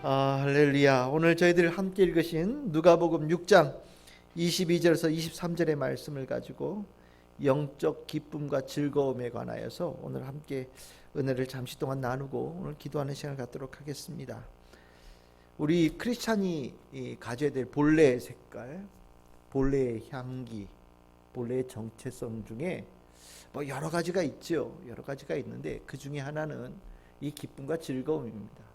할렐루야. 오늘 저희들 함께 읽으신 누가복음 6장 22절에서 23절의 말씀을 가지고 영적 기쁨과 즐거움에 관하여서 오늘 함께 은혜를 잠시 동안 나누고 오늘 기도하는 시간을 갖도록 하겠습니다. 우리 크리스찬이 가져야 될 본래의 색깔, 본래의 향기, 본래의 정체성 중에 뭐 여러 가지가 있죠. 여러 가지가 있는데 그 중에 하나는 이 기쁨과 즐거움입니다.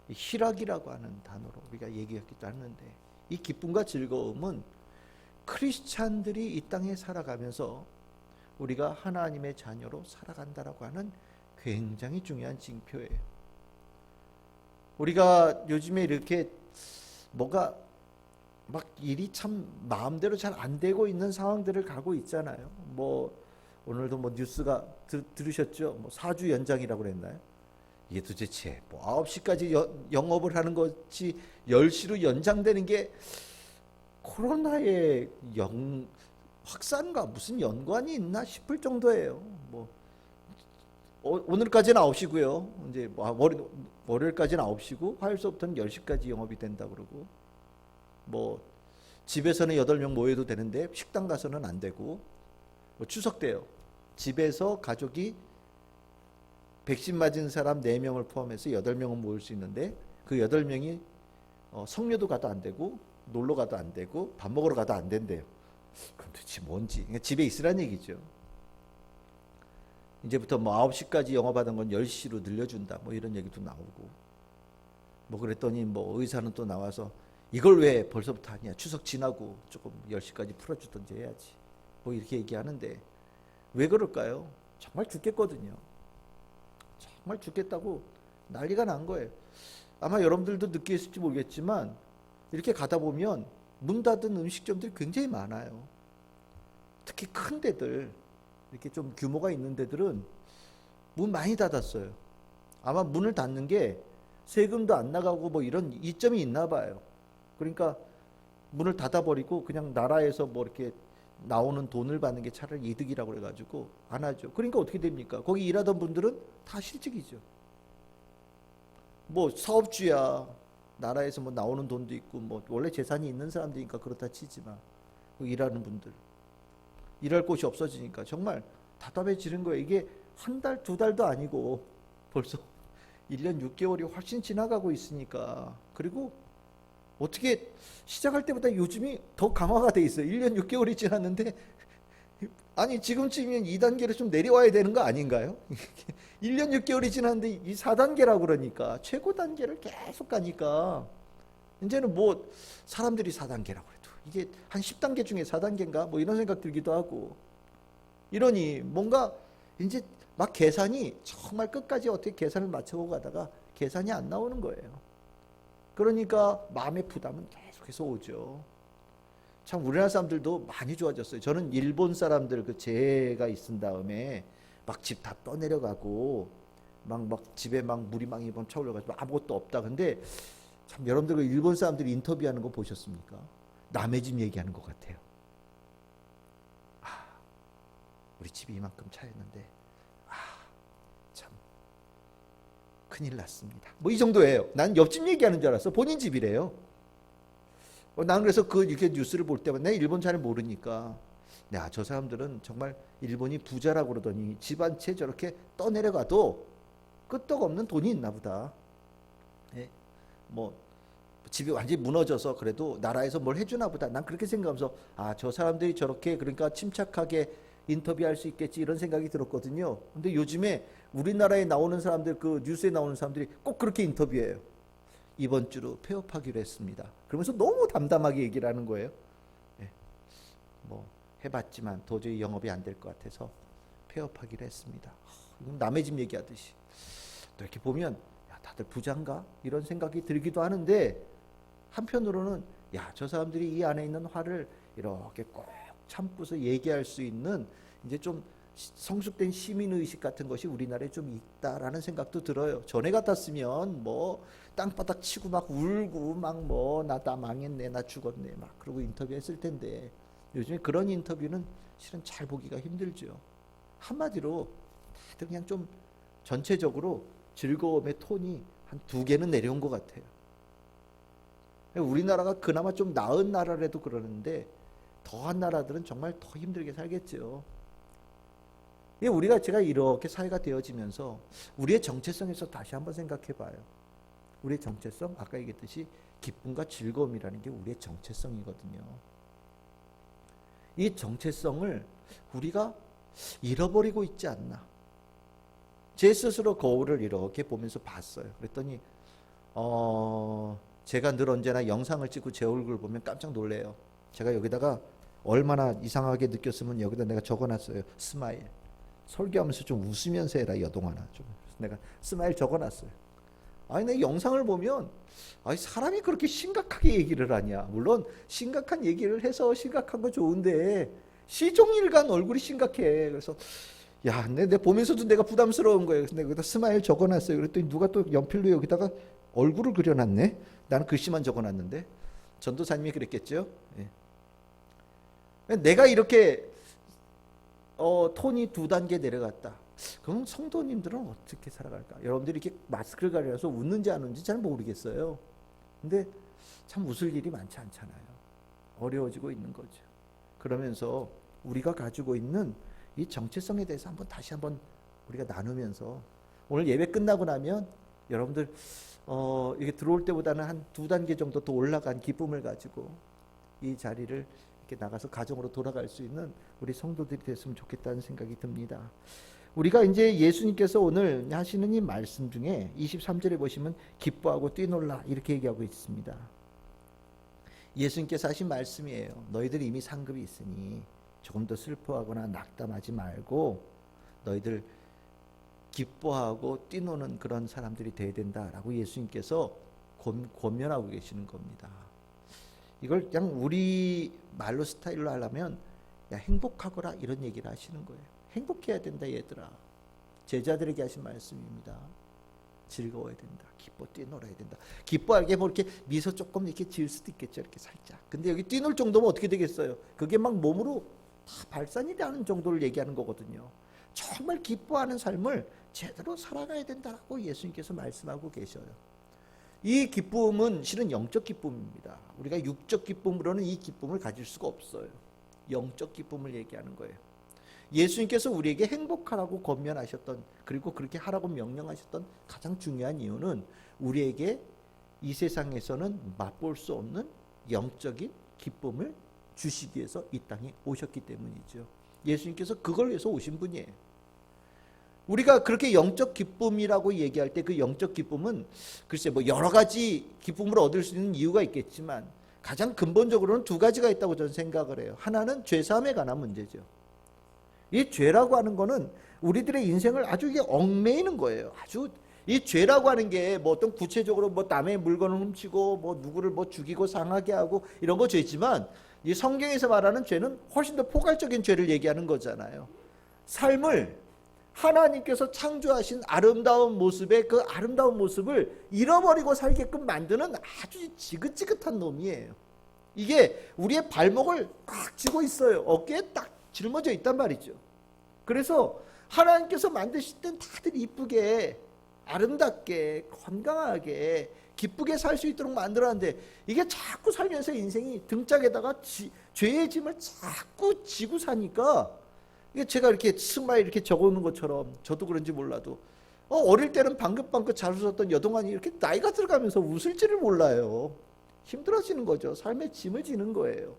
희락이라고 하는 단어로 우리가 얘기하기도 하는데, 이 기쁨과 즐거움은 크리스찬들이 이 땅에 살아가면서 우리가 하나님의 자녀로 살아간다라고 하는 굉장히 중요한 징표예요. 우리가 요즘에 이렇게 뭐가 막 일이 참 마음대로 잘 안 되고 있는 상황들을 가고 있잖아요. 뭐 오늘도 뭐 뉴스가 들으셨죠? 뭐 4주 연장이라고 그랬나요? 이게 도대체 뭐 9시까지 영업을 하는 것이 10시로 연장되는 게 코로나의 확산과 무슨 연관이 있나 싶을 정도예요. 뭐 오늘까지는 9시고요. 이제 월요일까지는 9시고 화요일서부터는 10시까지 영업이 된다 그러고, 뭐 집에서는 8명 모여도 되는데 식당 가서는 안 되고, 뭐 추석 때요. 집에서 가족이 백신 맞은 사람 4명을 포함해서 8명은 모일 수 있는데 그 8명이 성묘도 가도 안 되고 놀러 가도 안 되고 밥 먹으러 가도 안 된대요. 그럼 도대체 뭔지. 그러니까 집에 있으란 얘기죠. 이제부터 뭐 9시까지 영업하던 건 10시로 늘려준다, 뭐 이런 얘기도 나오고, 뭐 그랬더니 뭐 의사는 또 나와서 이걸 왜 벌써부터 하냐, 추석 지나고 조금 10시까지 풀어주던지 해야지, 뭐 이렇게 얘기하는데 왜 그럴까요? 정말 죽겠거든요. 정말 죽겠다고 난리가 난 거예요. 아마 여러분들도 느끼셨을지 모르겠지만 이렇게 가다 보면 문 닫은 음식점들이 굉장히 많아요. 특히 큰 데들, 이렇게 좀 규모가 있는 데들은 문 많이 닫았어요. 아마 문을 닫는 게 세금도 안 나가고 뭐 이런 이점이 있나 봐요. 그러니까 문을 닫아버리고 그냥 나라에서 뭐 이렇게 나오는 돈을 받는 게 차라리 이득이라고 그래가지고 안 하죠. 그러니까 어떻게 됩니까? 거기 일하던 분들은 다 실직이죠. 뭐 사업주야, 나라에서 뭐 나오는 돈도 있고 뭐 원래 재산이 있는 사람들이니까 그렇다 치지만 일하는 분들, 일할 곳이 없어지니까 정말 답답해지는 거예요. 이게 한 달, 두 달도 아니고 벌써 1년 6개월이 훨씬 지나가고 있으니까. 그리고 어떻게 시작할 때보다 요즘이 더 강화가 돼 있어요. 1년 6개월이 지났는데 아니 지금쯤이면 2단계로 좀 내려와야 되는 거 아닌가요? 1년 6개월이 지났는데 이 4단계라고 그러니까 최고 단계를 계속 가니까 이제는 뭐 사람들이 4단계라고 해도 이게 한 10단계 중에 4단계인가 뭐 이런 생각 들기도 하고, 이러니 뭔가 이제 막 계산이 정말 끝까지 어떻게 계산을 맞춰보고 가다가 계산이 안 나오는 거예요. 그러니까 마음의 부담은 계속해서 오죠. 참 우리나라 사람들도 많이 좋아졌어요. 저는 일본 사람들 그 재해가 있은 다음에 막 집 다 떠내려가고 막 집에 막 물이 막 이번 차올려가지고 아무것도 없다. 근데 참 여러분들 그 일본 사람들이 인터뷰하는 거 보셨습니까? 남의 집 얘기하는 것 같아요. 우리 집이 이만큼 차였는데 참 큰일 났습니다. 뭐 이 정도예요. 난 옆집 얘기하는 줄 알았어. 본인 집이래요. 난 그래서 이렇게 뉴스를 볼 때마다 내가 일본 잘 모르니까 야, 저 사람들은 정말 일본이 부자라고 그러더니 집 한 채 저렇게 떠내려가도 끄떡없는 돈이 있나 보다. 예? 뭐 집이 완전히 무너져서 그래도 나라에서 뭘 해주나 보다. 난 그렇게 생각하면서 저 사람들이 저렇게 그러니까 침착하게 인터뷰할 수 있겠지 이런 생각이 들었거든요. 근데 요즘에 우리나라에 나오는 사람들, 그 뉴스에 나오는 사람들이 꼭 그렇게 인터뷰해요. 이번 주로 폐업하기로 했습니다. 그러면서 너무 담담하게 얘기를 하는 거예요. 예, 뭐 해봤지만 도저히 영업이 안 될 것 같아서 폐업하기로 했습니다. 남의 집 얘기하듯이. 또 이렇게 보면 야, 다들 부자인가? 이런 생각이 들기도 하는데 한편으로는 야, 저 사람들이 이 안에 있는 화를 이렇게 꼭 참고서 얘기할 수 있는 이제 좀 성숙된 시민의식 같은 것이 우리나라에 좀 있다라는 생각도 들어요. 전에 같았으면 뭐 땅바닥 치고 막 울고 막 뭐 나 망했네, 나 죽었네 막 그러고 인터뷰했을 텐데 요즘에 그런 인터뷰는 실은 잘 보기가 힘들죠. 한마디로 다들 그냥 좀 전체적으로 즐거움의 톤이 한 2개는 내려온 것 같아요. 우리나라가 그나마 좀 나은 나라라도 그러는데 더한 나라들은 정말 더 힘들게 살겠죠. 제가 이렇게 사회가 되어지면서 우리의 정체성에서 다시 한번 생각해 봐요. 우리의 정체성, 아까 얘기했듯이 기쁨과 즐거움이라는 게 우리의 정체성이거든요. 이 정체성을 우리가 잃어버리고 있지 않나. 제 스스로 거울을 이렇게 보면서 봤어요. 그랬더니 제가 늘 언제나 영상을 찍고 제 얼굴을 보면 깜짝 놀래요. 제가 여기다가 얼마나 이상하게 느꼈으면 여기다 내가 적어놨어요. 스마일. 설교하면서 좀 웃으면서 해라 여동아나. 좀 내가 스마일 적어놨어요. 아니 내 영상을 보면 사람이 그렇게 심각하게 얘기를 하냐. 물론 심각한 얘기를 해서 심각한 거 좋은데 시종일관 얼굴이 심각해. 그래서 내 보면서도 내가 부담스러운 거예요. 그래서 내가 여기다 스마일 적어놨어요. 그랬더니 누가 또 연필로 여기다가 얼굴을 그려놨네. 나는 글씨만 적어놨는데 전도사님이 그랬겠죠. 예. 내가 이렇게 톤이 2단계 내려갔다. 그럼 성도님들은 어떻게 살아갈까? 여러분들이 이렇게 마스크를 가려서 웃는지 안 웃는지 잘 모르겠어요. 근데 참 웃을 일이 많지 않잖아요. 어려워지고 있는 거죠. 그러면서 우리가 가지고 있는 이 정체성에 대해서 다시 한번 우리가 나누면서 오늘 예배 끝나고 나면 여러분들 이게 들어올 때보다는 한 2단계 정도 더 올라간 기쁨을 가지고 이 자리를 이렇게 나가서 가정으로 돌아갈 수 있는 우리 성도들이 됐으면 좋겠다는 생각이 듭니다. 우리가 이제 예수님께서 오늘 하시는 이 말씀 중에 23절에 보시면 기뻐하고 뛰놀라 이렇게 얘기하고 있습니다. 예수님께서 하신 말씀이에요. 너희들이 이미 상급이 있으니 조금 더 슬퍼하거나 낙담하지 말고 너희들 기뻐하고 뛰노는 그런 사람들이 돼야 된다라고 예수님께서 권면하고 계시는 겁니다. 이걸 그냥 우리 말로 스타일로 하려면 행복하거라 이런 얘기를 하시는 거예요. 행복해야 된다 얘들아. 제자들에게 하신 말씀입니다. 즐거워야 된다. 기뻐 뛰놀아야 된다. 기뻐하게 뭐 이렇게 미소 조금 이렇게 지을 수도 있겠죠. 이렇게 살짝. 근데 여기 뛰놀 정도면 어떻게 되겠어요? 그게 막 몸으로 다 발산이 되는 정도를 얘기하는 거거든요. 정말 기뻐하는 삶을 제대로 살아가야 된다라고 예수님께서 말씀하고 계셔요. 이 기쁨은 실은 영적 기쁨입니다. 우리가 육적 기쁨으로는 이 기쁨을 가질 수가 없어요. 영적 기쁨을 얘기하는 거예요. 예수님께서 우리에게 행복하라고 권면하셨던, 그리고 그렇게 하라고 명령하셨던 가장 중요한 이유는 우리에게 이 세상에서는 맛볼 수 없는 영적인 기쁨을 주시기 위해서 이 땅에 오셨기 때문이죠. 예수님께서 그걸 위해서 오신 분이에요. 우리가 그렇게 영적 기쁨이라고 얘기할 때 그 영적 기쁨은 글쎄 뭐 여러 가지 기쁨을 얻을 수 있는 이유가 있겠지만 가장 근본적으로는 2가지가 있다고 저는 생각을 해요. 하나는 죄사함에 관한 문제죠. 이 죄라고 하는 거는 우리들의 인생을 아주 이게 얽매이는 거예요. 아주 이 죄라고 하는 게 뭐 어떤 구체적으로 뭐 남의 물건을 훔치고 뭐 누구를 뭐 죽이고 상하게 하고 이런 거 죄지만 이 성경에서 말하는 죄는 훨씬 더 포괄적인 죄를 얘기하는 거잖아요. 삶을 하나님께서 창조하신 아름다운 모습의 그 아름다운 모습을 잃어버리고 살게끔 만드는 아주 지긋지긋한 놈이에요. 이게 우리의 발목을 꽉 쥐고 있어요. 어깨에 딱 짊어져 있단 말이죠. 그래서 하나님께서 만드실 땐 다들 이쁘게 아름답게 건강하게 기쁘게 살 수 있도록 만들었는데 이게 자꾸 살면서 인생이 등짝에다가 죄의 짐을 자꾸 지고 사니까 이게 제가 이렇게 스마일 이렇게 적어놓은 것처럼 저도 그런지 몰라도 어릴 때는 방긋방긋 잘 웃었던 여동안이 이렇게 나이가 들어가면서 웃을지를 몰라요. 힘들어지는 거죠. 삶의 짐을 지는 거예요.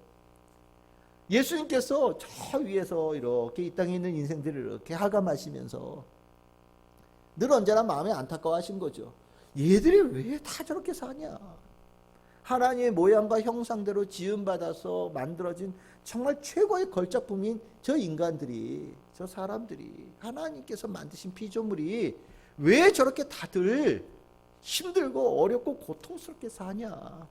예수님께서 저 위에서 이렇게 이 땅에 있는 인생들을 이렇게 하감하시면서 늘 언제나 마음에 안타까워하신 거죠. 얘들이 왜 다 저렇게 사냐. 하나님의 모양과 형상대로 지음받아서 만들어진 정말 최고의 걸작품인 저 인간들이, 저 사람들이, 하나님께서 만드신 피조물이 왜 저렇게 다들 힘들고 어렵고 고통스럽게 사냐.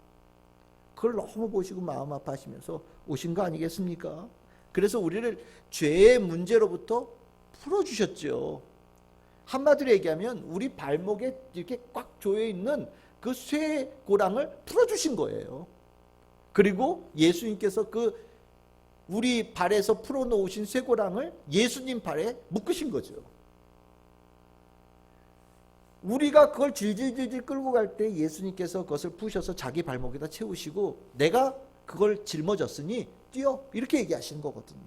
그걸 너무 보시고 마음 아파하시면서 오신 거 아니겠습니까? 그래서 우리를 죄의 문제로부터 풀어주셨죠. 한마디로 얘기하면 우리 발목에 이렇게 꽉 조여있는 그 쇠고랑을 풀어주신 거예요. 그리고 예수님께서 그 우리 발에서 풀어놓으신 쇠고랑을 예수님 발에 묶으신 거죠. 우리가 그걸 질질질질 끌고 갈 때 예수님께서 그것을 부셔서 자기 발목에다 채우시고 내가 그걸 짊어졌으니 뛰어 이렇게 얘기하시는 거거든요.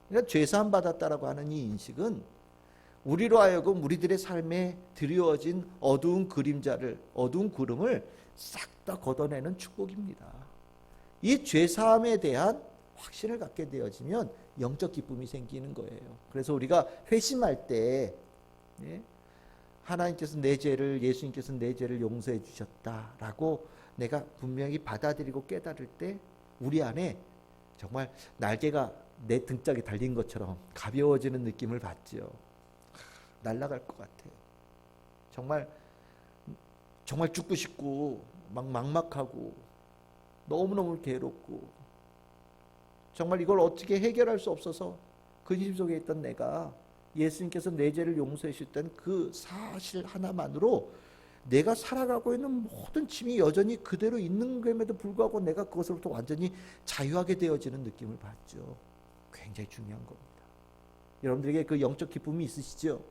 그러니까 죄사함 받았다라고 하는 이 인식은 우리로 하여금 우리들의 삶에 드리워진 어두운 그림자를, 어두운 구름을 싹 다 걷어내는 축복입니다. 이 죄사함에 대한 확신을 갖게 되어지면 영적 기쁨이 생기는 거예요. 그래서 우리가 회심할 때 하나님께서 내 죄를, 예수님께서 내 죄를 용서해 주셨다라고 내가 분명히 받아들이고 깨달을 때 우리 안에 정말 날개가 내 등짝에 달린 것처럼 가벼워지는 느낌을 받죠. 날아갈 것 같아요. 정말 죽고 싶고 막막하고 너무너무 괴롭고 정말 이걸 어떻게 해결할 수 없어서 근심 속에 있던 내가 예수님께서 내 죄를 용서해 주셨다는 그 사실 하나만으로 내가 살아가고 있는 모든 짐이 여전히 그대로 있는 것에도 불구하고 내가 그것으로부터 완전히 자유하게 되어지는 느낌을 받죠. 굉장히 중요한 겁니다. 여러분들에게 그 영적 기쁨이 있으시죠?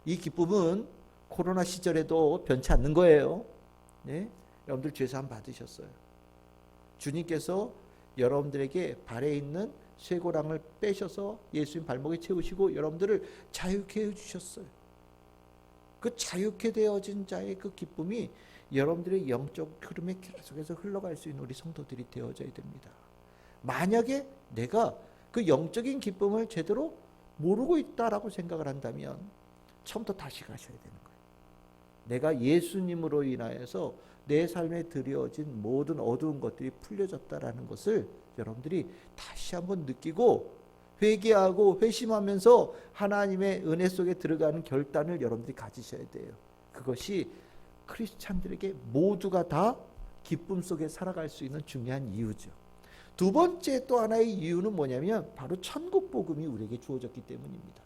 이 기쁨은 코로나 시절에도 변치 않는 거예요. 네? 여러분들 죄사함 받으셨어요. 주님께서 여러분들에게 발에 있는 쇠고랑을 빼셔서 예수님 발목에 채우시고 여러분들을 자유케 해주셨어요. 그 자유케 되어진 자의 그 기쁨이 여러분들의 영적 흐름에 계속해서 흘러갈 수 있는 우리 성도들이 되어져야 됩니다. 만약에 내가 그 영적인 기쁨을 제대로 모르고 있다라고 생각을 한다면 처음부터 다시 가셔야 되는 거예요. 내가 예수님으로 인하여서 내 삶에 드려진 모든 어두운 것들이 풀려졌다라는 것을 여러분들이 다시 한번 느끼고 회개하고 회심하면서 하나님의 은혜 속에 들어가는 결단을 여러분들이 가지셔야 돼요. 그것이 크리스찬들에게 모두가 다 기쁨 속에 살아갈 수 있는 중요한 이유죠. 두 번째 또 하나의 이유는 뭐냐면 바로 천국 복음이 우리에게 주어졌기 때문입니다.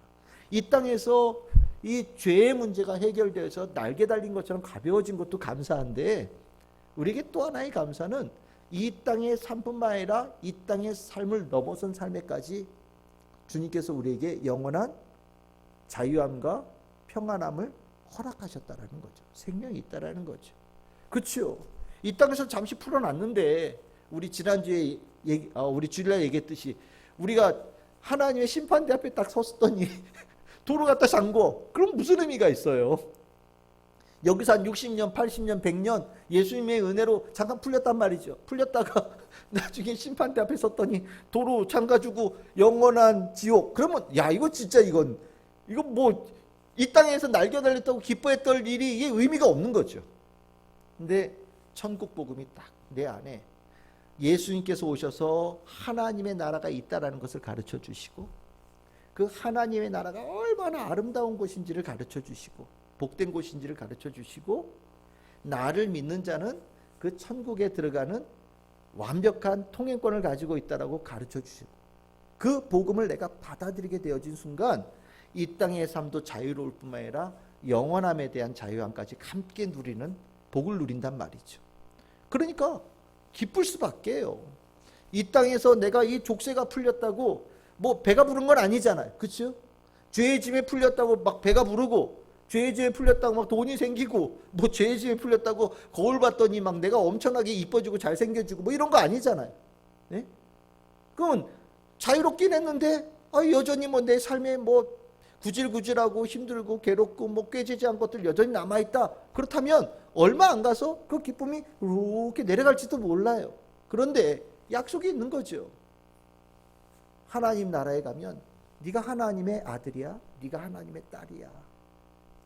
이 땅에서 이 죄의 문제가 해결되어서 날개 달린 것처럼 가벼워진 것도 감사한데 우리에게 또 하나의 감사는 이 땅의 삶뿐만 아니라 이 땅의 삶을 넘어선 삶에까지 주님께서 우리에게 영원한 자유함과 평안함을 허락하셨다라는 거죠. 생명이 있다라는 거죠. 그렇죠. 이 땅에서 잠시 풀어놨는데 우리 지난주에 우리 주일날 얘기했듯이 우리가 하나님의 심판대 앞에 딱 섰더니 도로 갖다 잠궈. 그럼 무슨 의미가 있어요? 여기서 한 60년, 80년, 100년 예수님의 은혜로 잠깐 풀렸단 말이죠. 풀렸다가 나중에 심판대 앞에 섰더니 도로 잠가주고 영원한 지옥. 그러면 야 이거 진짜 이건 뭐 이 땅에서 날개 달렸다고 기뻐했던 일이 이게 의미가 없는 거죠. 근데 천국 복음이 딱 내 안에 예수님께서 오셔서 하나님의 나라가 있다라는 것을 가르쳐 주시고 그 하나님의 나라가 얼마나 아름다운 곳인지를 가르쳐 주시고 복된 곳인지를 가르쳐 주시고 나를 믿는 자는 그 천국에 들어가는 완벽한 통행권을 가지고 있다라고 가르쳐 주시고 그 복음을 내가 받아들이게 되어진 순간 이 땅의 삶도 자유로울 뿐만 아니라 영원함에 대한 자유함까지 함께 누리는 복을 누린단 말이죠. 그러니까 기쁠 수밖에요. 이 땅에서 내가 이 족쇄가 풀렸다고 뭐 배가 부른 건 아니잖아요. 그렇죠? 죄의 짐에 풀렸다고 막 배가 부르고 죄의 짐에 풀렸다고 막 돈이 생기고 뭐 죄의 짐에 풀렸다고 거울 봤더니 막 내가 엄청나게 이뻐지고 잘생겨지고 뭐 이런 거 아니잖아요. 네? 그건 자유롭긴 했는데 여전히 뭐 내 삶에 뭐 구질구질하고 힘들고 괴롭고 뭐 꾀지지한 것들 여전히 남아있다. 그렇다면 얼마 안 가서 그 기쁨이 이렇게 내려갈지도 몰라요. 그런데 약속이 있는 거죠. 하나님 나라에 가면 네가 하나님의 아들이야, 네가 하나님의 딸이야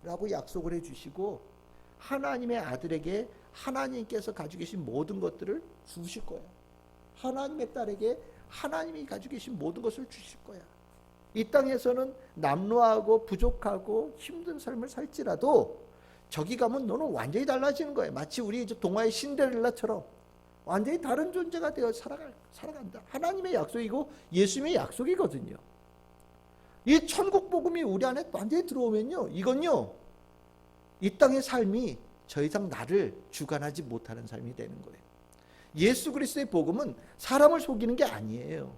라고 약속을 해주시고 하나님의 아들에게 하나님께서 가지고 계신 모든 것들을 주실 거야. 하나님의 딸에게 하나님이 가지고 계신 모든 것을 주실 거야. 이 땅에서는 남루하고 부족하고 힘든 삶을 살지라도 저기 가면 너는 완전히 달라지는 거예요. 마치 우리 동화의 신데렐라처럼 완전히 다른 존재가 되어 살아간다. 하나님의 약속이고 예수님의 약속이거든요. 이 천국 복음이 우리 안에 완전히 들어오면요, 이건요 이 땅의 삶이 더 이상 나를 주관하지 못하는 삶이 되는 거예요. 예수 그리스도의 복음은 사람을 속이는 게 아니에요.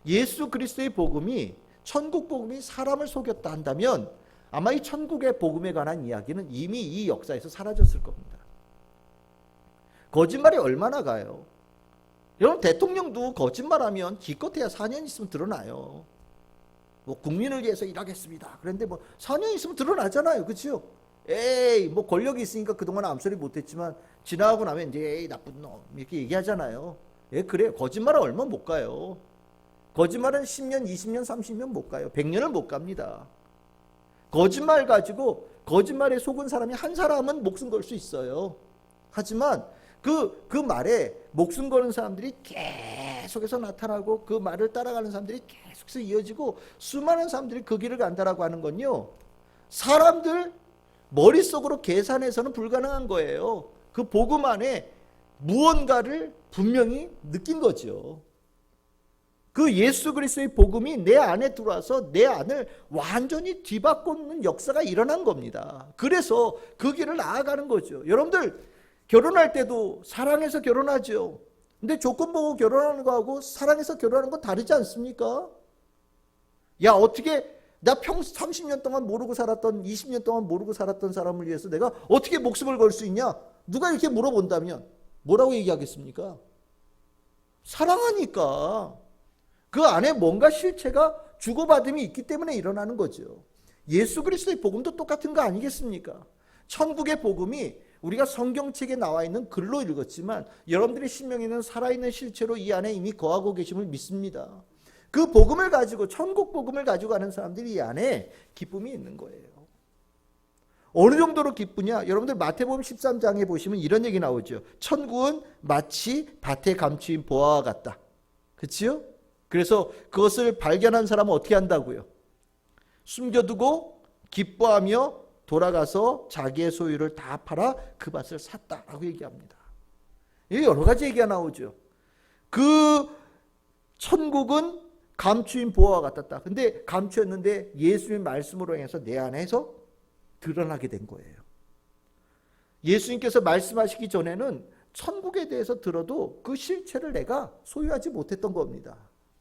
예수 그리스도의 복음이 천국 복음이 사람을 속였다 한다면 아마 이 천국의 복음에 관한 이야기는 이미 이 역사에서 사라졌을 겁니다. 거짓말이 얼마나 가요? 여러분, 대통령도 거짓말하면 기껏해야 4년 있으면 드러나요. 뭐 국민을 위해서 일하겠습니다. 그런데 뭐 4년 있으면 드러나잖아요. 그렇죠? 에이, 뭐 권력이 있으니까 그동안 암소리 못했지만 지나가고 나면 이제 에이 나쁜 놈 이렇게 얘기하잖아요. 예, 그래요. 거짓말은 얼마 못 가요. 거짓말은 10년, 20년, 30년 못 가요. 100년을 못 갑니다. 거짓말 가지고 거짓말에 속은 사람이 한 사람은 목숨 걸 수 있어요. 하지만 그 말에 목숨 거는 사람들이 계속해서 나타나고 그 말을 따라가는 사람들이 계속해서 이어지고 수많은 사람들이 그 길을 간다라고 하는 건요, 사람들 머릿속으로 계산해서는 불가능한 거예요. 그 복음 안에 무언가를 분명히 느낀 거죠. 그 예수 그리스도의 복음이 내 안에 들어와서 내 안을 완전히 뒤바꾸는 역사가 일어난 겁니다. 그래서 그 길을 나아가는 거죠. 여러분들 결혼할 때도 사랑해서 결혼하죠. 근데 조건 보고 결혼하는 거하고 사랑해서 결혼하는 건 다르지 않습니까? 야, 어떻게 나 30년 동안 모르고 살았던 20년 동안 모르고 살았던 사람을 위해서 내가 어떻게 목숨을 걸 수 있냐? 누가 이렇게 물어본다면 뭐라고 얘기하겠습니까? 사랑하니까. 그 안에 뭔가 실체가 주고받음이 있기 때문에 일어나는 거죠. 예수 그리스도의 복음도 똑같은 거 아니겠습니까? 천국의 복음이 우리가 성경책에 나와 있는 글로 읽었지만 여러분들의 심령에는 살아있는 실체로 이 안에 이미 거하고 계심을 믿습니다. 그 복음을 가지고, 천국 복음을 가지고 가는 사람들이 이 안에 기쁨이 있는 거예요. 어느 정도로 기쁘냐? 여러분들 마태복음 13장에 보시면 이런 얘기 나오죠. 천국은 마치 밭에 감추인 보화와 같다. 그렇지요? 그래서 그것을 발견한 사람은 어떻게 한다고요? 숨겨두고 기뻐하며 돌아가서 자기의 소유를 다 팔아 그 밭을 샀다라고 얘기합니다. 여러 가지 얘기가 나오죠. 그 천국은 감추인 보화와 같았다. 근데 감추었는데 예수님의 말씀으로 인해서 내 안에서 드러나게 된 거예요. 예수님께서 말씀하시기 전에는 천국에 대해서 들어도 그 실체를 내가 소유하지 못했던 겁니다.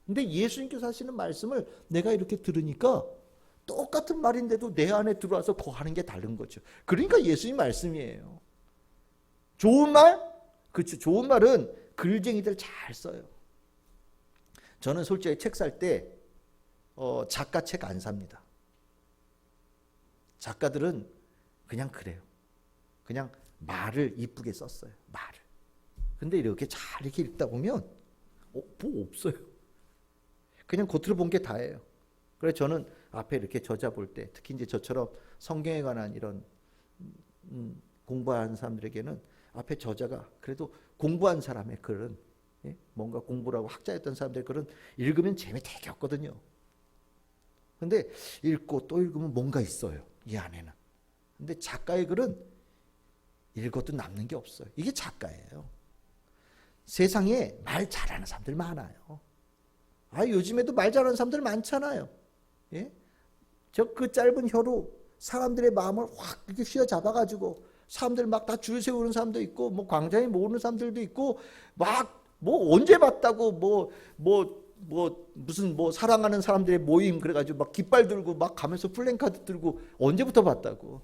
근데 예수님께서 하시는 말씀을 내가 이렇게 들으니까 똑같은 말인데도 내 안에 들어와서 거하는 게 다른 거죠. 그러니까 예수님 말씀이에요. 좋은 말? 그렇죠. 좋은 말은 글쟁이들 잘 써요. 저는 솔직히 책 살 때 작가 책 안 삽니다. 작가들은 그냥 그래요. 그냥 말을 이쁘게 썼어요. 말을. 근데 이렇게 잘 이렇게 읽다 보면 뭐 없어요. 그냥 겉으로 본 게 다예요. 그래서 저는 앞에 이렇게 저자 볼 때, 특히 이제 저처럼 성경에 관한 이런 공부하는 사람들에게는 앞에 저자가 그래도 공부한 사람의 글은, 뭔가 공부를 하고 학자였던 사람들의 글은 읽으면 재미 되게 없거든요. 근데 읽고 또 읽으면 뭔가 있어요, 이 안에는. 근데 작가의 글은 읽어도 남는 게 없어요. 이게 작가예요. 세상에 말 잘하는 사람들 많아요. 요즘에도 말 잘하는 사람들 많잖아요. 예? 그 짧은 혀로 사람들의 마음을 확 이렇게 휘어잡아가지고 사람들 막 다 줄 세우는 사람도 있고, 뭐 광장에 모으는 사람들도 있고, 막 뭐 언제 봤다고 무슨 사랑하는 사람들의 모임 그래가지고 막 깃발 들고 막 가면서 플랜카드 들고 언제부터 봤다고.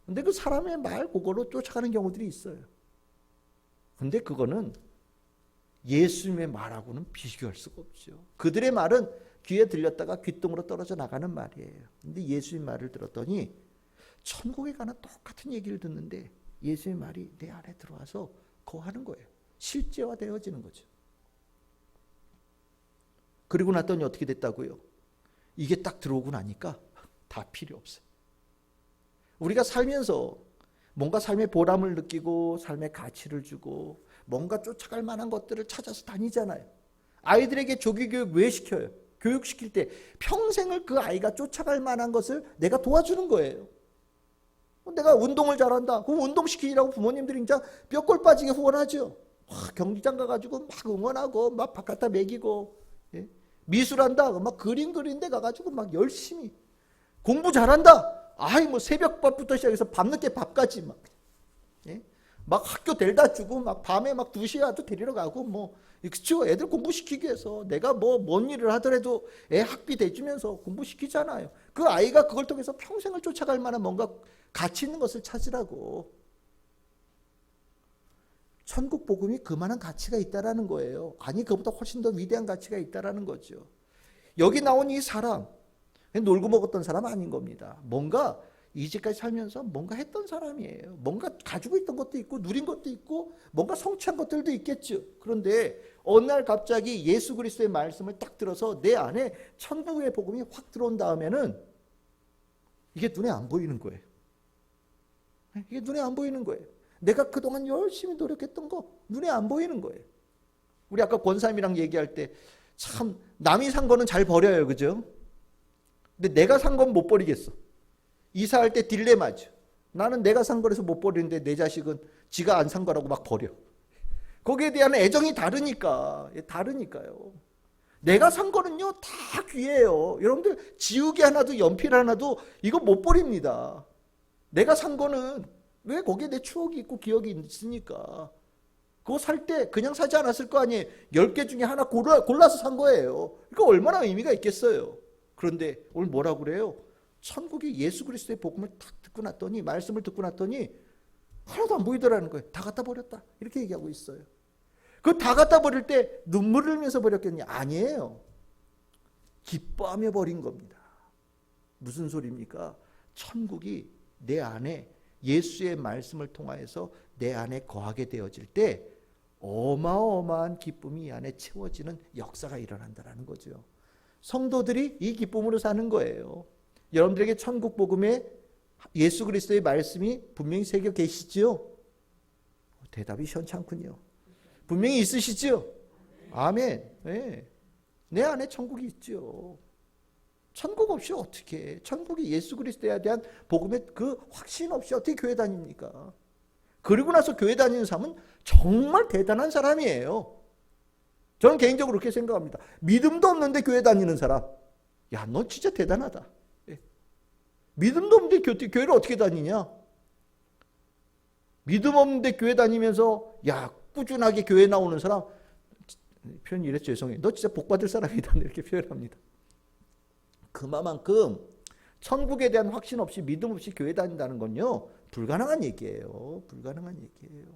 근데 그 사람의 말 그거로 쫓아가는 경우들이 있어요. 근데 그거는 예수님의 말하고는 비교할 수가 없죠. 그들의 말은 귀에 들렸다가 귓등으로 떨어져 나가는 말이에요. 근데 예수님 말을 들었더니 천국에 관한 똑같은 얘기를 듣는데 예수의 말이 내 안에 들어와서 거하는 거예요. 실제화되어지는 거죠. 그리고 났더니 어떻게 됐다고요? 이게 딱 들어오고 나니까 다 필요 없어요. 우리가 살면서 뭔가 삶의 보람을 느끼고 삶의 가치를 주고 뭔가 쫓아갈 만한 것들을 찾아서 다니잖아요. 아이들에게 조기교육 왜 시켜요? 교육시킬 때 평생을 그 아이가 쫓아갈 만한 것을 내가 도와주는 거예요. 내가 운동을 잘한다. 그럼 운동시키라고 부모님들이 진짜 뼈골 빠지게 후원하죠. 경기장 가가지고 막 응원하고 막 바깥다 먹이고, 예? 미술한다. 막 그림 그리는 데 가가지고 막 열심히 공부 잘한다. 뭐 새벽밥부터 시작해서 밤늦게 밥까지 막, 예? 막 학교 데려다 주고 막 밤에 막 2시에 와도 데리러 가고 뭐 그렇죠? 애들 공부시키기 위해서 내가 뭔 일을 하더라도 애 학비 대주면서 공부시키잖아요. 그 아이가 그걸 통해서 평생을 쫓아갈 만한 뭔가 가치 있는 것을 찾으라고. 천국 복음이 그만한 가치가 있다라는 거예요. 아니, 그보다 훨씬 더 위대한 가치가 있다라는 거죠. 여기 나온 이 사람, 놀고 먹었던 사람 아닌 겁니다. 뭔가 이제까지 살면서 뭔가 했던 사람이에요. 뭔가 가지고 있던 것도 있고 누린 것도 있고 뭔가 성취한 것들도 있겠죠. 그런데 어느 날 갑자기 예수 그리스도의 말씀을 딱 들어서 내 안에 천국의 복음이 확 들어온 다음에는 이게 눈에 안 보이는 거예요. 이게 눈에 안 보이는 거예요. 내가 그동안 열심히 노력했던 거 눈에 안 보이는 거예요. 우리 아까 권사님이랑 얘기할 때 참 남이 산 거는 잘 버려요. 그죠? 근데 내가 산 건 못 버리겠어. 이사할 때 딜레마죠. 나는 내가 산 거라서 못 버리는데 내 자식은 지가 안 산 거라고 막 버려. 거기에 대한 애정이 다르니까요. 내가 산 거는요 다 귀해요. 여러분들 지우개 하나도 연필 하나도 이거 못 버립니다. 내가 산 거는 왜 거기에 내 추억이 있고 기억이 있으니까. 그거 살 때 그냥 사지 않았을 거 아니에요. 10개 중에 하나 골라서 산 거예요. 그러니까 얼마나 의미가 있겠어요. 그런데 오늘 뭐라고 그래요? 천국이 예수 그리스도의 복음을 딱 듣고 났더니, 말씀을 듣고 났더니 하나도 안 보이더라는 거예요. 다 갖다 버렸다. 이렇게 얘기하고 있어요. 그 다 갖다 버릴 때 눈물을 흘리면서 버렸겠냐? 아니에요. 기뻐하며 버린 겁니다. 무슨 소리입니까? 천국이 내 안에 예수의 말씀을 통하여서 내 안에 거하게 되어질 때 어마어마한 기쁨이 이 안에 채워지는 역사가 일어난다는 거죠. 성도들이 이 기쁨으로 사는 거예요. 여러분들에게 천국 복음에 예수 그리스도의 말씀이 분명히 새겨 계시지요? 대답이 시원찮군요. 분명히 있으시죠? 아멘. 네. 내 안에 천국이 있죠. 천국 없이 어떻게 해? 천국이 예수 그리스도에 대한 복음의 그 확신 없이 어떻게 교회 다닙니까? 그리고 나서 교회 다니는 사람은 정말 대단한 사람이에요. 저는 개인적으로 그렇게 생각합니다. 믿음도 없는데 교회 다니는 사람, 야, 너 진짜 대단하다. 믿음도 없는데 교회를 어떻게 다니냐? 믿음 없는데 교회 다니면서 야, 꾸준하게 교회 나오는 사람, 표현 이래 죄송해요. 너 진짜 복 받을 사람이다. 이렇게 표현합니다. 그만큼 천국에 대한 확신 없이 믿음 없이 교회 다닌다는 건요, 불가능한 얘기예요. 불가능한 얘기예요.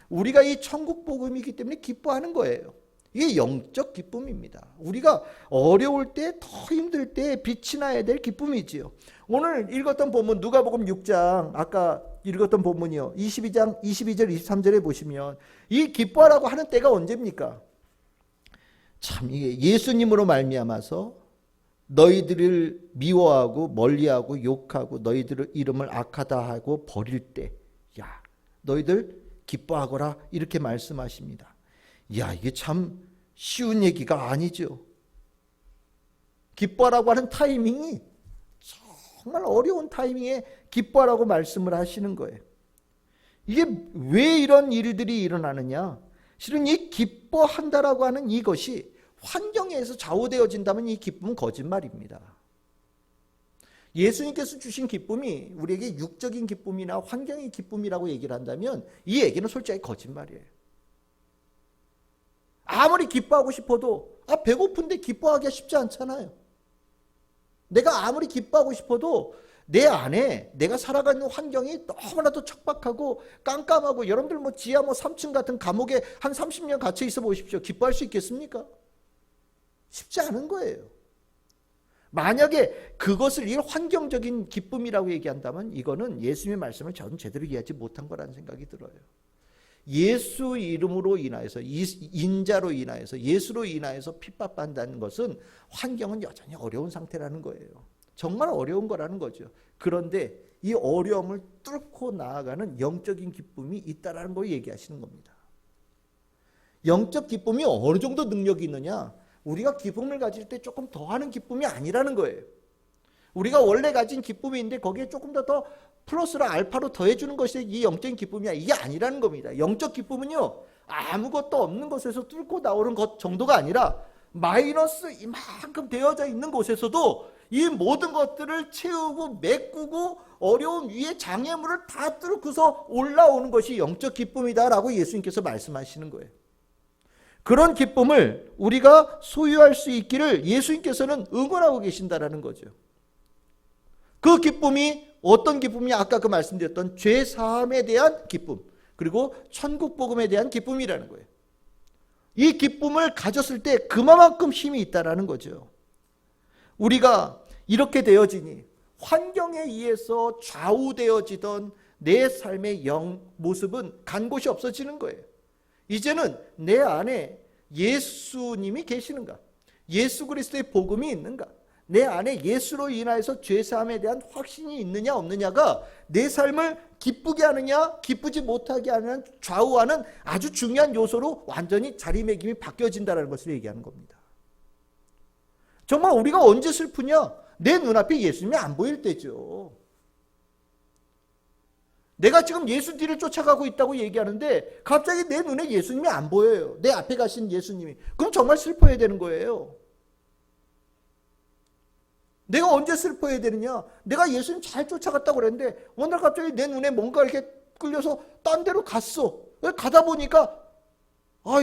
우리가 이 천국 복음이기 때문에 기뻐하는 거예요. 이게 영적 기쁨입니다. 우리가 어려울 때, 더 힘들 때 빛이 나야 될 기쁨이지요. 오늘 읽었던 본문 누가복음 6장, 아까 읽었던 본문이요, 22장 22절 23절에 보시면 이 기뻐하라고 하는 때가 언제입니까? 참 이게 예수님으로 말미암아서 너희들을 미워하고 멀리하고 욕하고 너희들의 이름을 악하다 하고 버릴 때, 야, 너희들 기뻐하거라, 이렇게 말씀하십니다. 야, 이게 참 쉬운 얘기가 아니죠. 기뻐하라고 하는 타이밍이 정말 어려운 타이밍에 기뻐하라고 말씀을 하시는 거예요. 이게 왜 이런 일들이 일어나느냐? 실은 이 기뻐한다라고 하는 이것이 환경에 의해서 좌우되어진다면 이 기쁨은 거짓말입니다. 예수님께서 주신 기쁨이 우리에게 육적인 기쁨이나 환경의 기쁨이라고 얘기를 한다면 이 얘기는 솔직히 거짓말이에요. 아무리 기뻐하고 싶어도 배고픈데 기뻐하기가 쉽지 않잖아요. 내가 아무리 기뻐하고 싶어도 내 안에 내가 살아가는 환경이 너무나도 척박하고 깜깜하고, 여러분들 지하 3층 같은 감옥에 한 30년 갇혀 있어 보십시오. 기뻐할 수 있겠습니까? 쉽지 않은 거예요. 만약에 그것을 이 환경적인 기쁨이라고 얘기한다면 이거는 예수님의 말씀을 저는 제대로 이해하지 못한 거라는 생각이 들어요. 예수 이름으로 인하여서, 인자로 인하여서, 예수로 인하여서 핍박받는다는 것은 환경은 여전히 어려운 상태라는 거예요. 정말 어려운 거라는 거죠. 그런데 이 어려움을 뚫고 나아가는 영적인 기쁨이 있다라는 걸 얘기하시는 겁니다. 영적 기쁨이 어느 정도 능력이 있느냐? 우리가 기쁨을 가질 때 조금 더 하는 기쁨이 아니라는 거예요. 우리가 원래 가진 기쁨이 있는데 거기에 조금 더 플러스로 알파로 더해주는 것이 이 영적인 기쁨이야. 이게 아니라는 겁니다. 영적 기쁨은요, 아무것도 없는 곳에서 뚫고 나오는 것 정도가 아니라 마이너스 이만큼 되어져 있는 곳에서도 이 모든 것들을 채우고 메꾸고 어려운 위에 장애물을 다 뚫고서 올라오는 것이 영적 기쁨이다라고 예수님께서 말씀하시는 거예요. 그런 기쁨을 우리가 소유할 수 있기를 예수님께서는 응원하고 계신다라는 거죠. 그 기쁨이 어떤 기쁨이 아까 그 말씀드렸던 죄 사함에 대한 기쁨, 그리고 천국 복음에 대한 기쁨이라는 거예요. 이 기쁨을 가졌을 때 그만큼 힘이 있다라는 거죠. 우리가 이렇게 되어지니 환경에 의해서 좌우되어지던 내 삶의 모습은 간 곳이 없어지는 거예요. 이제는 내 안에 예수님이 계시는가? 예수 그리스도의 복음이 있는가? 내 안에 예수로 인하여서 죄사함에 대한 확신이 있느냐 없느냐가 내 삶을 기쁘게 하느냐 기쁘지 못하게 하는 좌우하는 아주 중요한 요소로 완전히 자리매김이 바뀌어진다는 것을 얘기하는 겁니다. 정말 우리가 언제 슬프냐? 내 눈앞에 예수님이 안 보일 때죠. 내가 지금 예수 뒤를 쫓아가고 있다고 얘기하는데 갑자기 내 눈에 예수님이 안 보여요. 내 앞에 가신 예수님이. 그럼 정말 슬퍼해야 되는 거예요. 내가 언제 슬퍼해야 되느냐? 내가 예수님 잘 쫓아갔다고 그랬는데 어느 날 갑자기 내 눈에 뭔가 이렇게 끌려서 딴 데로 갔어. 가다 보니까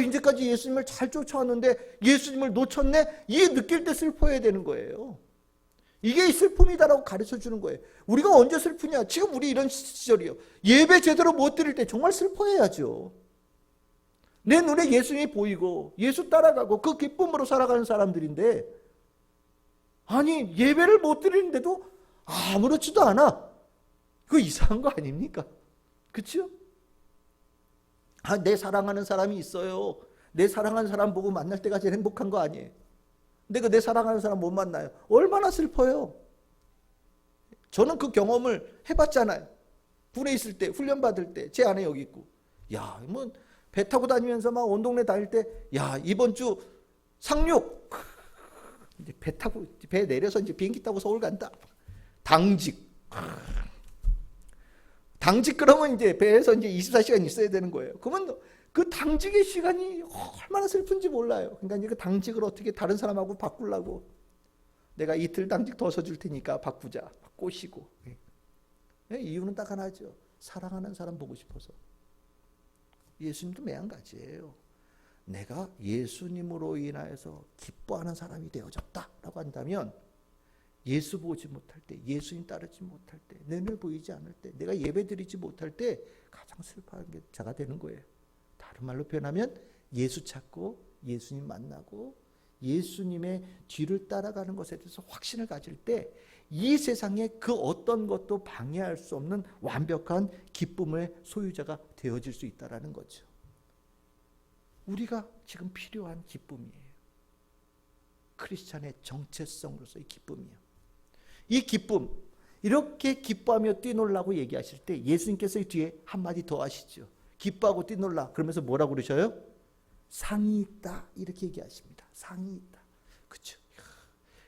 이제까지 예수님을 잘 쫓아왔는데 예수님을 놓쳤네? 이 느낄 때 슬퍼해야 되는 거예요. 이게 슬픔이다라고 가르쳐 주는 거예요. 우리가 언제 슬프냐? 지금 우리 이런 시절이요. 예배 제대로 못 드릴 때 정말 슬퍼해야죠. 내 눈에 예수님이 보이고 예수 따라가고 그 기쁨으로 살아가는 사람들인데 아니 예배를 못 드리는데도 아무렇지도 않아. 그거 이상한 거 아닙니까? 그렇죠? 내 사랑하는 사람이 있어요. 내 사랑하는 사람 보고 만날 때가 제일 행복한 거 아니에요? 근데 내 사랑하는 사람 못 만나요. 얼마나 슬퍼요. 저는 그 경험을 해봤잖아요. 군에 있을 때, 훈련 받을 때, 제 아내 여기 있고. 배 타고 다니면서 막 온 동네 다닐 때, 이번 주 상륙. 이제 배 내려서 이제 비행기 타고 서울 간다. 당직 그러면 이제 배에서 이제 24시간 있어야 되는 거예요. 그러면 그 당직의 시간이 얼마나 슬픈지 몰라요. 그러니까 이제 그 당직을 어떻게 다른 사람하고 바꾸려고 내가 이틀 당직 더 서줄 테니까 바꾸자. 꼬시고. 이유는 딱 하나죠. 사랑하는 사람 보고 싶어서. 예수님도 매한가지예요. 내가 예수님으로 인하여서 기뻐하는 사람이 되어졌다라고 한다면 예수 보지 못할 때, 예수님 따르지 못할 때, 눈을 보이지 않을 때, 내가 예배드리지 못할 때 가장 슬퍼하는 게 자가 되는 거예요. 다른 말로 표현하면 예수 찾고 예수님 만나고 예수님의 뒤를 따라가는 것에 대해서 확신을 가질 때 이 세상에 그 어떤 것도 방해할 수 없는 완벽한 기쁨의 소유자가 되어질 수 있다는 거죠. 우리가 지금 필요한 기쁨이에요. 크리스찬의 정체성으로서의 기쁨이요. 이 기쁨, 이렇게 기뻐하며 뛰놀라고 얘기하실 때 예수님께서 이 뒤에 한마디 더 하시죠. 기뻐하고 뛰놀라. 그러면서 뭐라고 그러셔요? 상이 있다. 이렇게 얘기하십니다. 상이 있다. 그렇죠?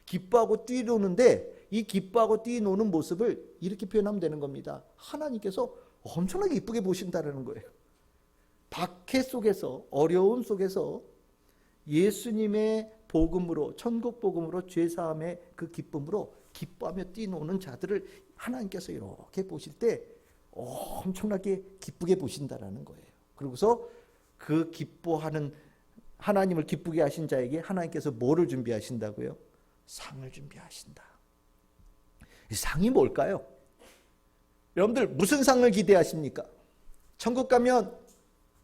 기뻐하고 뛰노는데 이 기뻐하고 뛰노는 모습을 이렇게 표현하면 되는 겁니다. 하나님께서 엄청나게 이쁘게 보신다는 거예요. 박해 속에서, 어려움 속에서 예수님의 복음으로, 천국 복음으로 죄사함의 그 기쁨으로 기뻐하며 뛰노는 자들을 하나님께서 이렇게 보실 때 엄청나게 기쁘게 보신다라는 거예요. 그러고서 그 기뻐하는 하나님을 기쁘게 하신 자에게 하나님께서 뭐를 준비하신다고요? 상을 준비하신다. 이 상이 뭘까요? 여러분들 무슨 상을 기대하십니까? 천국 가면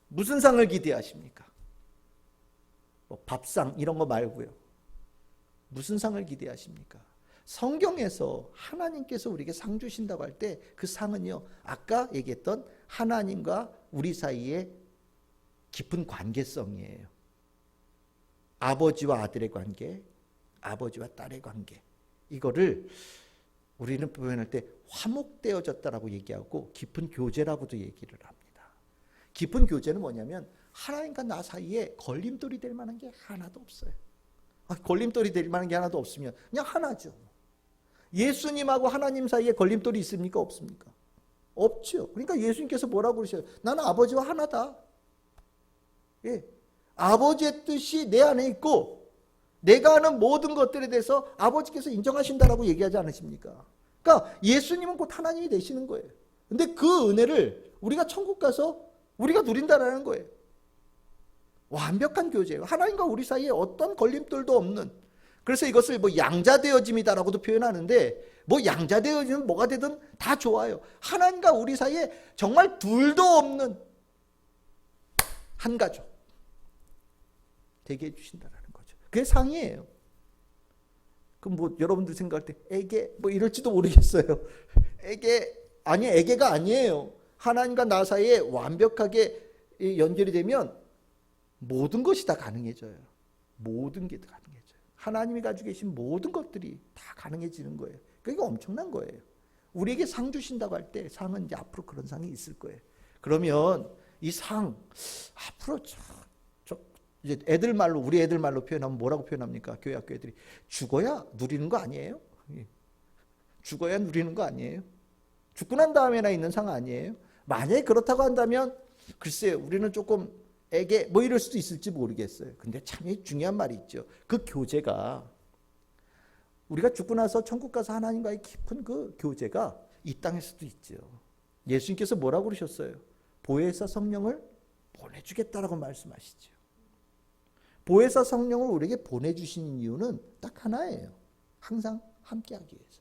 무슨 상을 기대하십니까? 밥상 이런 거 말고요. 무슨 상을 기대하십니까? 성경에서 하나님께서 우리에게 상 주신다고 할 때 그 상은요, 아까 얘기했던 하나님과 우리 사이의 깊은 관계성이에요. 아버지와 아들의 관계, 아버지와 딸의 관계. 이거를 우리는 표현할 때 화목되어졌다라고 얘기하고 깊은 교제라고도 얘기를 합니다. 깊은 교제는 뭐냐면 하나님과 나 사이에 걸림돌이 될 만한 게 하나도 없어요. 걸림돌이 될 만한 게 하나도 없으면 그냥 하나죠. 예수님하고 하나님 사이에 걸림돌이 있습니까? 없습니까? 없죠. 그러니까 예수님께서 뭐라고 그러셔요? 나는 아버지와 하나다. 예. 아버지의 뜻이 내 안에 있고 내가 하는 모든 것들에 대해서 아버지께서 인정하신다라고 얘기하지 않으십니까? 그러니까 예수님은 곧 하나님이 되시는 거예요. 근데 그 은혜를 우리가 천국 가서 우리가 누린다라는 거예요. 완벽한 교제예요. 하나님과 우리 사이에 어떤 걸림돌도 없는. 그래서 이것을 뭐 양자되어짐이다라고도 표현하는데, 뭐 양자되어지면 뭐가 되든 다 좋아요. 하나님과 우리 사이에 정말 둘도 없는 한 가족 되게 해주신다라는 거죠. 그게 상이에요. 그럼 뭐 여러분들 생각할 때 에게 뭐 이럴지도 모르겠어요. 에게가 아니에요. 하나님과 나 사이에 완벽하게 연결이 되면 모든 것이 다 가능해져요. 모든 게 다 가능해져요. 하나님이 가지고 계신 모든 것들이 다 가능해지는 거예요. 그게 엄청난 거예요. 우리에게 상 주신다고 할 때 상은 이제 앞으로 그런 상이 있을 거예요. 그러면 이 상 앞으로 이제 애들 말로, 우리 애들 말로 표현하면 뭐라고 표현합니까? 교회 학교 애들이 죽어야 누리는 거 아니에요? 죽어야 누리는 거 아니에요? 죽고 난 다음에나 있는 상 아니에요? 만약에 그렇다고 한다면 글쎄요, 우리는 조금 에게 뭐 이럴 수도 있을지 모르겠어요. 근데 참 중요한 말이 있죠. 그 교제가, 우리가 죽고 나서 천국 가서 하나님과의 깊은 그 교제가 이 땅에서도 있죠. 예수님께서 뭐라고 그러셨어요? 보혜사 성령을 보내주겠다라고 말씀하시죠. 보혜사 성령을 우리에게 보내주신 이유는 딱 하나예요. 항상 함께하기 위해서.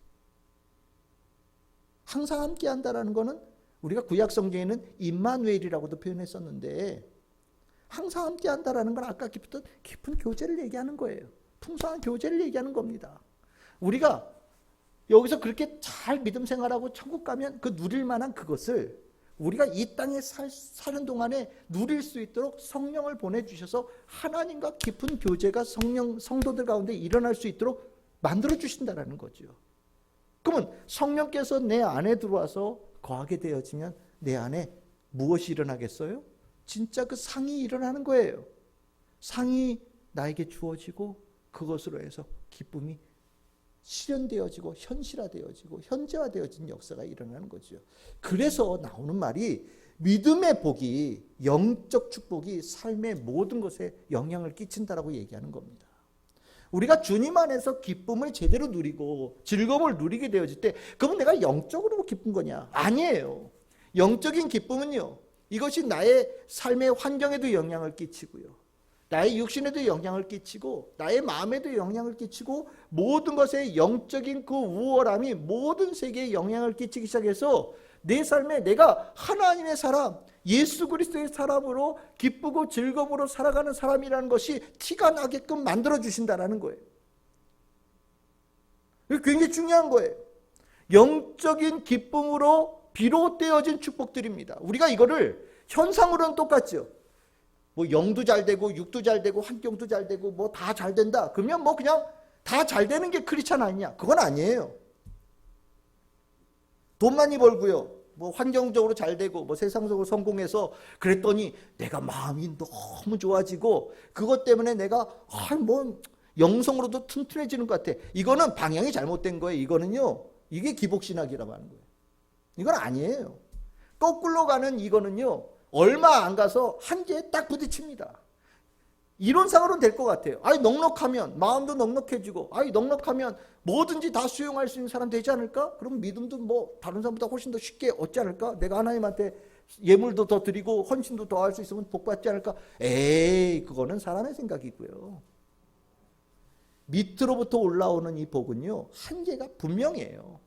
항상 함께한다라는 것은 우리가 구약 성경에는 임마누엘이라고도 표현했었는데, 항상 함께한다라는 건 아까 깊은 교제를 얘기하는 거예요. 풍성한 교제를 얘기하는 겁니다. 우리가 여기서 그렇게 잘 믿음 생활하고 천국 가면 그 누릴 만한 그것을 우리가 이 땅에 사는 동안에 누릴 수 있도록 성령을 보내주셔서 하나님과 깊은 교제가 성도들 가운데 일어날 수 있도록 만들어주신다는 거죠. 그러면 성령께서 내 안에 들어와서 거하게 되어지면 내 안에 무엇이 일어나겠어요? 진짜 그 상이 일어나는 거예요. 상이 나에게 주어지고 그것으로 해서 기쁨이 실현되어지고 현실화되어지고 현재화되어진 역사가 일어나는 거죠. 그래서 나오는 말이 믿음의 복이, 영적 축복이 삶의 모든 것에 영향을 끼친다라고 얘기하는 겁니다. 우리가 주님 안에서 기쁨을 제대로 누리고 즐거움을 누리게 되어질 때, 그러면 내가 영적으로 기쁜 거냐? 아니에요. 영적인 기쁨은요, 이것이 나의 삶의 환경에도 영향을 끼치고요, 나의 육신에도 영향을 끼치고 나의 마음에도 영향을 끼치고 모든 것에 영적인 그 우월함이 모든 세계에 영향을 끼치기 시작해서 내 삶에 내가 하나님의 사람, 예수 그리스도의 사람으로 기쁘고 즐거움으로 살아가는 사람이라는 것이 티가 나게끔 만들어주신다는 거예요. 굉장히 중요한 거예요. 영적인 기쁨으로 비롯되어진 축복들입니다. 우리가 이거를 현상으로는 똑같죠. 뭐 영도 잘 되고 육도 잘 되고 환경도 잘 되고 뭐 다 잘 된다. 그러면 뭐 그냥 다 잘 되는 게 크리스찬 아니냐? 그건 아니에요. 돈 많이 벌고요, 뭐 환경적으로 잘 되고 뭐 세상적으로 성공해서 그랬더니 내가 마음이 너무 좋아지고 그것 때문에 내가 뭐 영성으로도 튼튼해지는 것 같아. 이거는 방향이 잘못된 거예요. 이거는요, 이게 기복신학이라고 하는 거예요. 이건 아니에요. 거꾸로 가는 이거는요, 얼마 안 가서 한계에 딱 부딪힙니다. 이론상으로는 될 것 같아요. 아니 넉넉하면 마음도 넉넉해지고, 아니 넉넉하면 뭐든지 다 수용할 수 있는 사람 되지 않을까? 그럼 믿음도 뭐 다른 사람보다 훨씬 더 쉽게 얻지 않을까? 내가 하나님한테 예물도 더 드리고 헌신도 더 할 수 있으면 복 받지 않을까? 에이, 그거는 사람의 생각이고요. 밑으로부터 올라오는 이 복은요, 한계가 분명해요.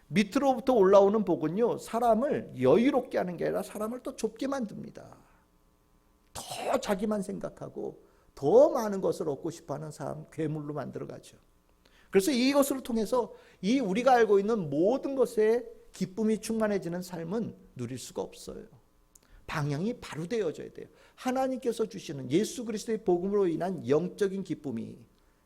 밑으로부터 올라오는 복은요, 사람을 여유롭게 하는 게 아니라 사람을 또 좁게 만듭니다. 더 자기만 생각하고 더 많은 것을 얻고 싶어하는 사람, 괴물로 만들어가죠. 그래서 이것을 통해서 이 우리가 알고 있는 모든 것에 기쁨이 충만해지는 삶은 누릴 수가 없어요. 방향이 바로 되어져야 돼요. 하나님께서 주시는 예수 그리스도의 복음으로 인한 영적인 기쁨이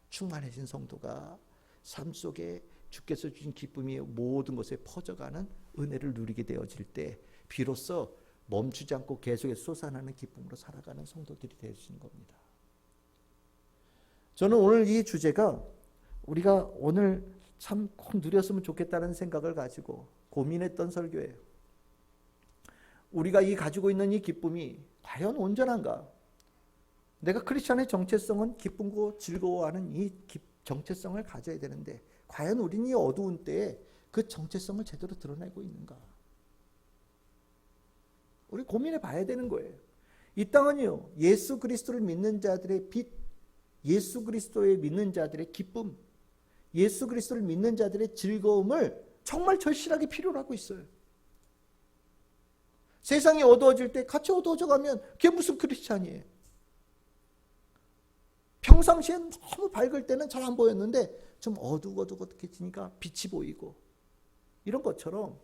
충만해진 성도가 삶 속에 주께서 주신 기쁨이 모든 것에 퍼져가는 은혜를 누리게 되어질 때 비로소 멈추지 않고 계속해서 솟아나는 기쁨으로 살아가는 성도들이 되어지는 겁니다. 저는 오늘 이 주제가 우리가 오늘 참 꼭 누렸으면 좋겠다는 생각을 가지고 고민했던 설교예요. 우리가 가지고 있는 이 기쁨이 과연 온전한가? 내가 크리스찬의 정체성은 기쁨고 즐거워하는 이 정체성을 가져야 되는데 과연 우리는 이 어두운 때에 그 정체성을 제대로 드러내고 있는가? 우리 고민해 봐야 되는 거예요. 이 땅은요, 예수 그리스도를 믿는 자들의 빛, 예수 그리스도에 믿는 자들의 기쁨, 예수 그리스도를 믿는 자들의 즐거움을 정말 절실하게 필요로 하고 있어요. 세상이 어두워질 때 같이 어두워져 가면 그게 무슨 크리스찬이에요. 평상시에 너무 밝을 때는 잘 안 보였는데 좀 어둑어둑해지니까 빛이 보이고, 이런 것처럼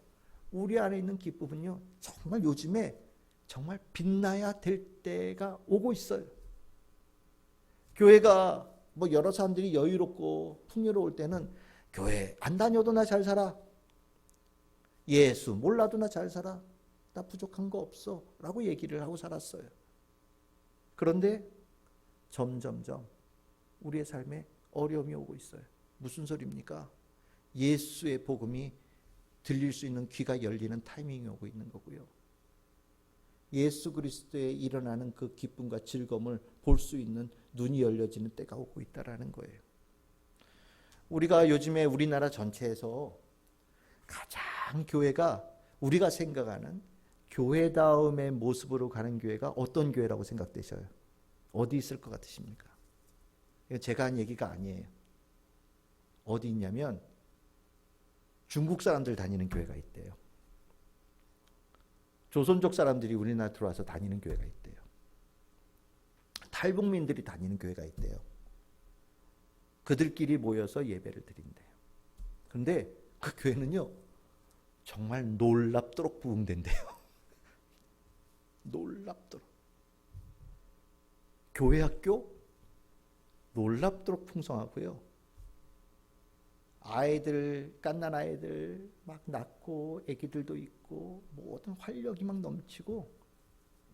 우리 안에 있는 기쁨은요, 정말 요즘에 정말 빛나야 될 때가 오고 있어요. 교회가 뭐 여러 사람들이 여유롭고 풍요로울 때는 교회 안 다녀도 나 잘 살아, 예수 몰라도 나 잘 살아, 나 부족한 거 없어 라고 얘기를 하고 살았어요. 그런데 점점점 우리의 삶에 어려움이 오고 있어요. 무슨 소리입니까? 예수의 복음이 들릴 수 있는 귀가 열리는 타이밍이 오고 있는 거고요. 예수 그리스도에 일어나는 그 기쁨과 즐거움을 볼 수 있는 눈이 열려지는 때가 오고 있다라는 거예요. 우리가 요즘에 우리나라 전체에서 가장 교회가, 우리가 생각하는 교회다움의 모습으로 가는 교회가 어떤 교회라고 생각되셔요? 어디 있을 것 같으십니까? 이거 제가 한 얘기가 아니에요. 어디 있냐면 중국 사람들 다니는 교회가 있대요. 조선족 사람들이 우리나라 들어와서 다니는 교회가 있대요. 탈북민들이 다니는 교회가 있대요. 그들끼리 모여서 예배를 드린대요. 그런데 그 교회는요, 정말 놀랍도록 부흥된대요. 놀랍도록. 교회 학교 놀랍도록 풍성하고요. 아이들, 갓난 아이들 막 낳고 아기들도 있고 모든 활력이 막 넘치고,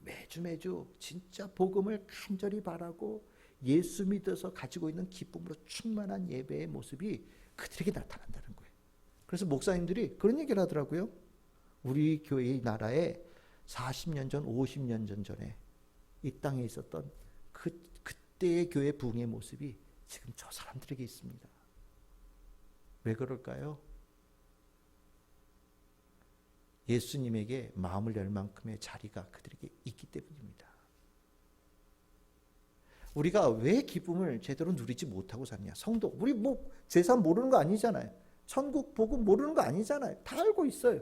매주 진짜 복음을 간절히 바라고 예수 믿어서 가지고 있는 기쁨으로 충만한 예배의 모습이 그들에게 나타난다는 거예요. 그래서 목사님들이 그런 얘기를 하더라고요. 우리 교회의 나라에 40년 전, 50년 전에 이 땅에 있었던 그때의 교회 부흥의 모습이 지금 저 사람들에게 있습니다. 왜 그럴까요? 예수님에게 마음을 열 만큼의 자리가 그들에게 있기 때문입니다. 우리가 왜 기쁨을 제대로 누리지 못하고 사냐? 성도, 우리 뭐 재산 모르는 거 아니잖아요. 천국 복음 모르는 거 아니잖아요. 다 알고 있어요.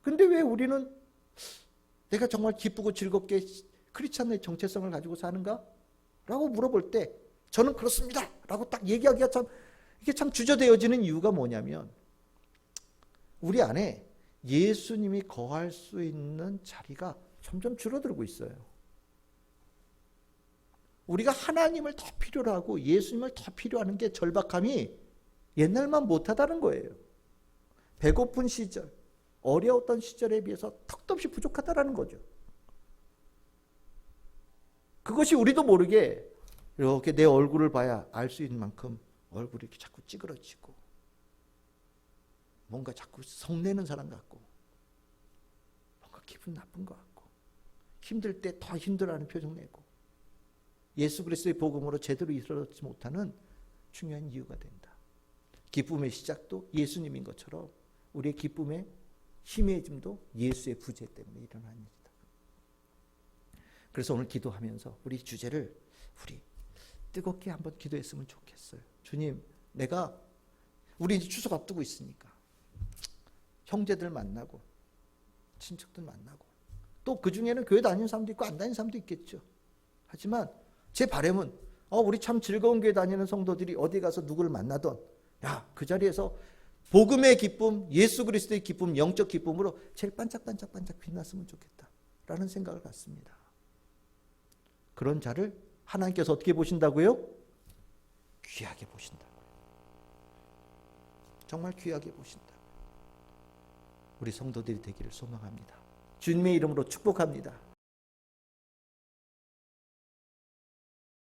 근데 왜 우리는 내가 정말 기쁘고 즐겁게 크리스찬의 정체성을 가지고 사는가? 라고 물어볼 때 저는 그렇습니다 라고 딱 얘기하기가 이게 참 주저되어지는 이유가 뭐냐면, 우리 안에 예수님이 거할 수 있는 자리가 점점 줄어들고 있어요. 우리가 하나님을 더 필요로 하고 예수님을 더 필요하는 게 절박함이 옛날만 못하다는 거예요. 배고픈 시절, 어려웠던 시절에 비해서 턱도 없이 부족하다는 거죠. 그것이 우리도 모르게 이렇게 내 얼굴을 봐야 알 수 있는 만큼 얼굴이 이렇게 자꾸 찌그러지고, 뭔가 자꾸 성내는 사람 같고, 뭔가 기분 나쁜 것 같고, 힘들 때 더 힘들어하는 표정 내고, 예수 그리스도의 복음으로 제대로 이루어지지 못하는 중요한 이유가 된다. 기쁨의 시작도 예수님인 것처럼 우리의 기쁨의 희미해짐도 예수의 부재 때문에 일어나는 일이다. 그래서 오늘 기도하면서 우리 주제를 우리 뜨겁게 한번 기도했으면 좋겠어요. 주님, 우리 이제 추석 앞두고 있으니까 형제들 만나고 친척들 만나고, 또 그 중에는 교회 다니는 사람도 있고 안 다니는 사람도 있겠죠. 하지만 제 바람은 우리 참 즐거운 교회 다니는 성도들이 어디 가서 누구를 만나던 그 자리에서 복음의 기쁨, 예수 그리스도의 기쁨, 영적 기쁨으로 제일 반짝반짝 빛났으면 좋겠다라는 생각을 갖습니다. 그런 자를 하나님께서 어떻게 보신다고요? 귀하게 보신다고요. 정말 귀하게 보신다고요. 우리 성도들이 되기를 소망합니다. 주님의 이름으로 축복합니다.